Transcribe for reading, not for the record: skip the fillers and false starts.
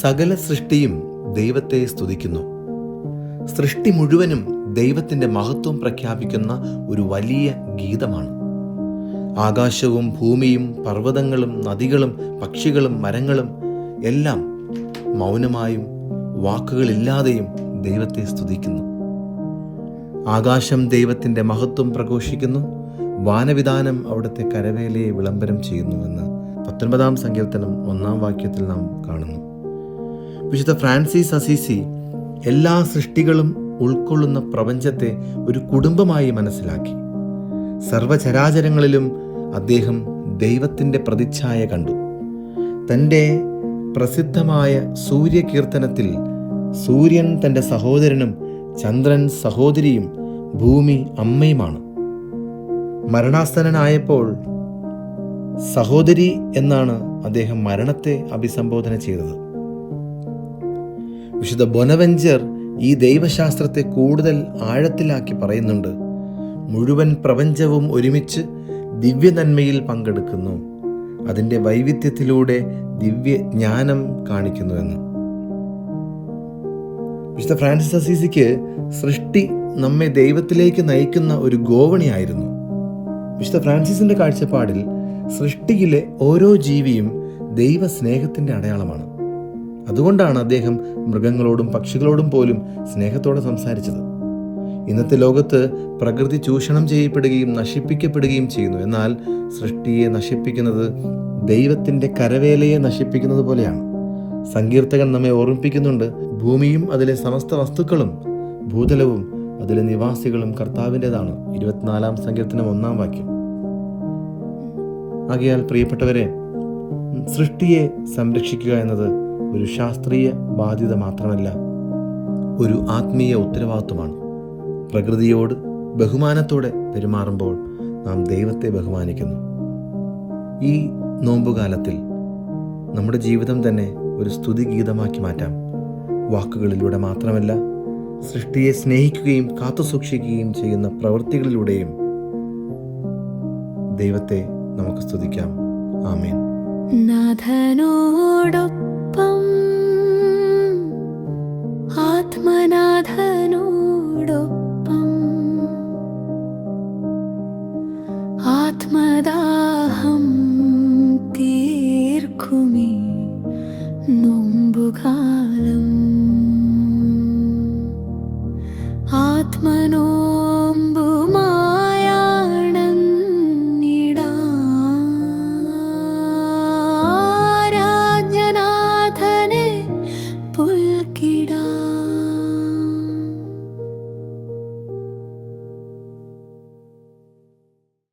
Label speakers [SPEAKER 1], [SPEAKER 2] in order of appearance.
[SPEAKER 1] സകല സൃഷ്ടിയും ദൈവത്തെ സ്തുതിക്കുന്നു. സൃഷ്ടി മുഴുവനും ദൈവത്തിൻ്റെ മഹത്വം പ്രഖ്യാപിക്കുന്ന ഒരു വലിയ ഗീതമാണ്. ആകാശവും ഭൂമിയും പർവ്വതങ്ങളും നദികളും പക്ഷികളും മരങ്ങളും എല്ലാം മൗനമായും വാക്കുകളില്ലാതെയും ദൈവത്തെ സ്തുതിക്കുന്നു. ആകാശം ദൈവത്തിൻ്റെ മഹത്വം പ്രഘോഷിക്കുന്നു, വാനവിധാനം അവിടുത്തെ കരവേലയെ വിളംബരം ചെയ്യുന്നുവെന്ന് 19 സങ്കീർത്തനം 1 വാക്യത്തിൽ നാം കാണുന്നു. വിശുദ്ധ ഫ്രാൻസിസ് അസീസി എല്ലാ സൃഷ്ടികളും ഉൾക്കൊള്ളുന്ന പ്രപഞ്ചത്തെ ഒരു കുടുംബമായി മനസ്സിലാക്കി. സർവചരാചരങ്ങളിലും അദ്ദേഹം ദൈവത്തിൻ്റെ പ്രതിച്ഛായ കണ്ടു. തൻ്റെ പ്രസിദ്ധമായ സൂര്യകീർത്തനത്തിൽ സൂര്യൻ തൻ്റെ സഹോദരനും ചന്ദ്രൻ സഹോദരിയും ഭൂമി അമ്മയുമാണ്. മരണാസന്നനായപ്പോൾ സഹോദരി എന്നാണ് അദ്ദേഹം മരണത്തെ അഭിസംബോധന ചെയ്തത്. വിശുദ്ധ ബൊനവെഞ്ചർ ഈ ദൈവശാസ്ത്രത്തെ കൂടുതൽ ആഴത്തിലാക്കി പറയുന്നുണ്ട്. മുഴുവൻ പ്രപഞ്ചവും ഒരുമിച്ച് ദിവ്യനന്മയിൽ പങ്കെടുക്കുന്നു, അതിൻ്റെ വൈവിധ്യത്തിലൂടെ ദിവ്യജ്ഞാനം കാണിക്കുന്നുവെന്ന്. വിശുദ്ധ ഫ്രാൻസിസ് അസീസിക്ക് സൃഷ്ടി നമ്മെ ദൈവത്തിലേക്ക് നയിക്കുന്ന ഒരു ഗോവണിയായിരുന്നു. വിശുദ്ധ ഫ്രാൻസിസിന്റെ കാഴ്ചപ്പാടിൽ സൃഷ്ടിയിലെ ഓരോ ജീവിയും ദൈവസ്നേഹത്തിൻ്റെ അടയാളമാണ്. അതുകൊണ്ടാണ് അദ്ദേഹം മൃഗങ്ങളോടും പക്ഷികളോടും പോലും സ്നേഹത്തോടെ സംസാരിച്ചത്. ഇന്നത്തെ ലോകത്ത് പ്രകൃതി ചൂഷണം ചെയ്യപ്പെടുകയും നശിപ്പിക്കപ്പെടുകയും ചെയ്യുന്നു. എന്നാൽ സൃഷ്ടിയെ നശിപ്പിക്കുന്നത് ദൈവത്തിൻ്റെ കരവേലയെ നശിപ്പിക്കുന്നത് പോലെയാണ്. സങ്കീർത്തകൻ നമ്മെ ഓർമ്മിപ്പിക്കുന്നുണ്ട്, ഭൂമിയും അതിലെ സമസ്ത വസ്തുക്കളും ഭൂതലവും അതിലെ നിവാസികളും കർത്താവിൻ്റെതാണ്. 24 സങ്കീർത്തനം 1 വാക്യം. ആകയാൽ പ്രിയപ്പെട്ടവരെ, സൃഷ്ടിയെ സംരക്ഷിക്കുക എന്നത് ഒരു ശാസ്ത്രീയ ബാധ്യത മാത്രമല്ല, ഒരു ആത്മീയ ഉത്തരവാദിത്വമാണ്. പ്രകൃതിയോട് ബഹുമാനത്തോടെ പെരുമാറുമ്പോൾ നാം ദൈവത്തെ ബഹുമാനിക്കുന്നു. ഈ നോമ്പുകാലത്തിൽ നമ്മുടെ ജീവിതം തന്നെ ഒരു സ്തുതിഗീതമാക്കി മാറ്റാം. വാക്കുകളിലൂടെ മാത്രമല്ല, സൃഷ്ടിയെ സ്നേഹിക്കുകയും കാത്തുസൂക്ഷിക്കുകയും ചെയ്യുന്ന പ്രവൃത്തികളിലൂടെയും ദൈവത്തെ നമുക്ക് സ്തുതിക്കാം. ആമേൻ.
[SPEAKER 2] നാഥനോടൊപ്പം ആത്മനാഥനോടൊപ്പം ആത്മദാഹം തീർക്കുമീ നോമ്പുകാലം. ആത്മനോ